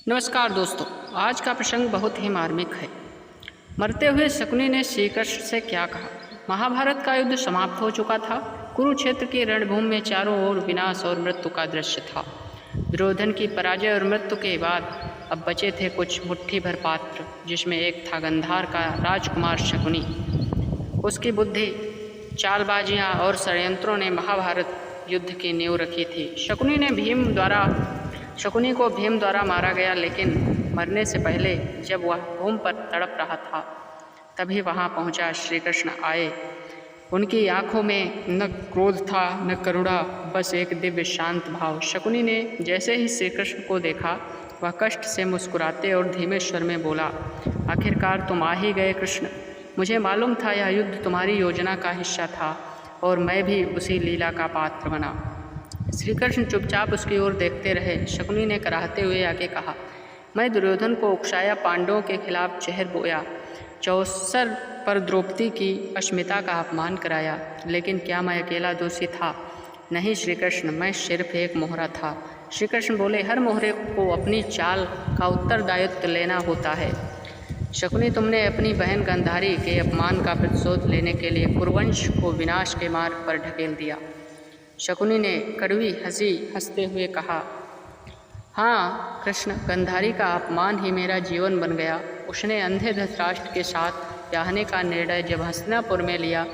नमस्कार दोस्तों, आज का प्रसंग बहुत ही मार्मिक है। मरते हुए शकुनी ने श्री कृष्ण से क्या कहा। महाभारत का युद्ध समाप्त हो चुका था। कुरुक्षेत्र की रणभूमि में चारों ओर विनाश और मृत्यु का दृश्य था। दुर्योधन की पराजय और मृत्यु के बाद अब बचे थे कुछ मुट्ठी भर पात्र, जिसमें एक था गंधार का राजकुमार शकुनी। उसकी बुद्धि, चालबाजियाँ और षड्यंत्रों ने महाभारत युद्ध की नींव रखी थी। शकुनी को भीम द्वारा मारा गया, लेकिन मरने से पहले जब वह भूमि पर तड़प रहा था तभी वहां पहुंचा श्री कृष्ण आए। उनकी आंखों में न क्रोध था न करुणा, बस एक दिव्य शांत भाव। शकुनी ने जैसे ही श्री कृष्ण को देखा, वह कष्ट से मुस्कुराते और धीमे स्वर में बोला, आखिरकार तुम आ ही गए कृष्ण। मुझे मालूम था यह युद्ध तुम्हारी योजना का हिस्सा था और मैं भी उसी लीला का पात्र बना। श्री कृष्ण चुपचाप उसकी ओर देखते रहे। शकुनी ने कराहते हुए आगे कहा, मैं दुर्योधन को उकसाया, पांडवों के खिलाफ जहर बोया, चौसर पर द्रौपदी की अस्मिता का अपमान कराया, लेकिन क्या मैं अकेला दोषी था? नहीं श्री कृष्ण, मैं सिर्फ एक मोहरा था। श्री कृष्ण बोले, हर मोहरे को अपनी चाल का उत्तरदायित्व लेना होता है। शकुनी, तुमने अपनी बहन गांधारी के अपमान का प्रतिशोध लेने के लिए कुरुवंश को विनाश के मार्ग पर ढकेल दिया। शकुनी ने कड़वी हंसी हंसते हुए कहा, हाँ कृष्ण, गांधारी का अपमान ही मेरा जीवन बन गया। उसने अंधे धृतराष्ट्र के साथ ब्याहने का निर्णय जब हस्तिनापुर में लिया,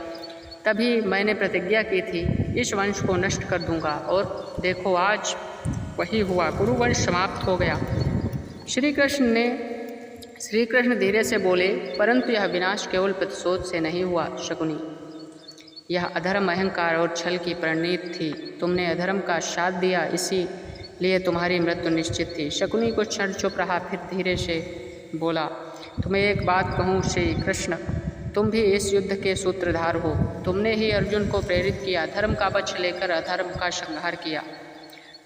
तभी मैंने प्रतिज्ञा की थी, इस वंश को नष्ट कर दूंगा, और देखो आज वही हुआ, कुरुवंश समाप्त हो गया। श्री कृष्ण धीरे से बोले, परंतु यह विनाश केवल प्रतिशोध से नहीं हुआ शकुनी, यह अधर्म, अहंकार और छल की परिणति थी। तुमने अधर्म का साथ दिया, इसीलिए तुम्हारी मृत्यु निश्चित थी। शकुनी कुछ क्षण चुप रहा, फिर धीरे से बोला, तुम्हें एक बात कहूँ श्री कृष्ण, तुम भी इस युद्ध के सूत्रधार हो। तुमने ही अर्जुन को प्रेरित किया, धर्म का पक्ष लेकर अधर्म का संहार किया।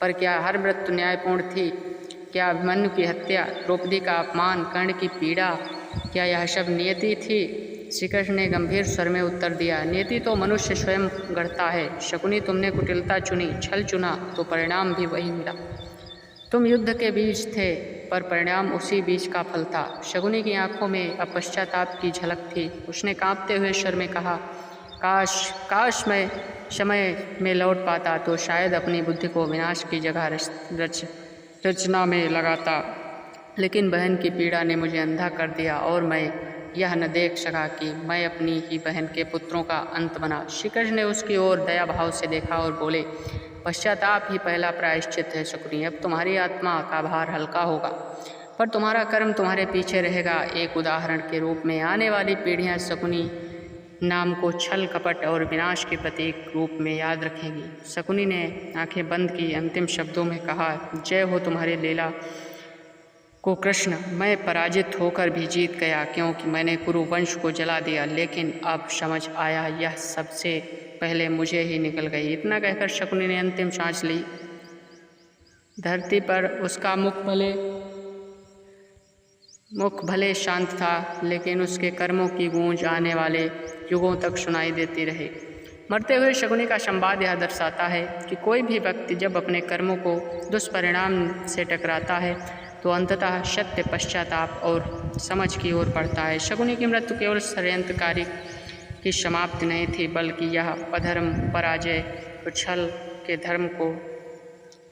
पर क्या हर मृत्यु न्यायपूर्ण थी? क्या अभिमन्यु की हत्या, द्रौपदी का अपमान, कर्ण की पीड़ा, क्या यह सब नियति थी? श्री कृष्ण ने गंभीर स्वर में उत्तर दिया, नियति तो मनुष्य स्वयं गढ़ता है। शकुनी, तुमने कुटिलता चुनी, छल चुना, तो परिणाम भी वही मिला। तुम युद्ध के बीज थे, पर परिणाम उसी बीज का फल था। शकुनी की आंखों में अब पश्चाताप की झलक थी। उसने कांपते हुए स्वर में कहा, काश मैं समय में लौट पाता तो शायद अपनी बुद्धि को विनाश की जगह रचना में लगाता, लेकिन बहन की पीड़ा ने मुझे अंधा कर दिया और मैं यह न देख सका कि मैं अपनी ही बहन के पुत्रों का अंत बना। श्री कृष्ण ने उसकी ओर दया भाव से देखा और बोले, पश्चाताप ही पहला प्रायश्चित है शकुनी, अब तुम्हारी आत्मा का भार हल्का होगा, पर तुम्हारा कर्म तुम्हारे पीछे रहेगा। एक उदाहरण के रूप में आने वाली पीढ़ियां शकुनी नाम को छल, कपट और विनाश के प्रतीक रूप में याद रखेंगी। शकुनी ने आंखें बंद की, अंतिम शब्दों में कहा, जय हो तुम्हारी लीला को कृष्ण। मैं पराजित होकर भी जीत गया, क्योंकि मैंने कुरुवंश को जला दिया, लेकिन अब समझ आया यह सबसे पहले मुझे ही निकल गई। इतना कहकर शकुनी ने अंतिम सांस ली। धरती पर उसका मुख भले शांत था, लेकिन उसके कर्मों की गूंज आने वाले युगों तक सुनाई देती रही। मरते हुए शकुनी का संवाद यह दर्शाता है कि कोई भी व्यक्ति जब अपने कर्मों को दुष्परिणाम से टकराता है तो अंततः सत्य, पश्चाताप और समझ की ओर बढ़ता है। शकुनी की मृत्यु केवल षड्यंत्रकारी की समाप्ति नहीं थी, बल्कि यह अधर्म, पराजय और छल के धर्म को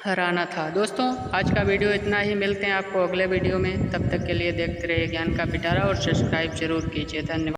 हराना था। दोस्तों, आज का वीडियो इतना ही। मिलते हैं आपको अगले वीडियो में, तब तक के लिए देखते रहिए ज्ञान का पिटारा और सब्सक्राइब जरूर कीजिए। धन्यवाद।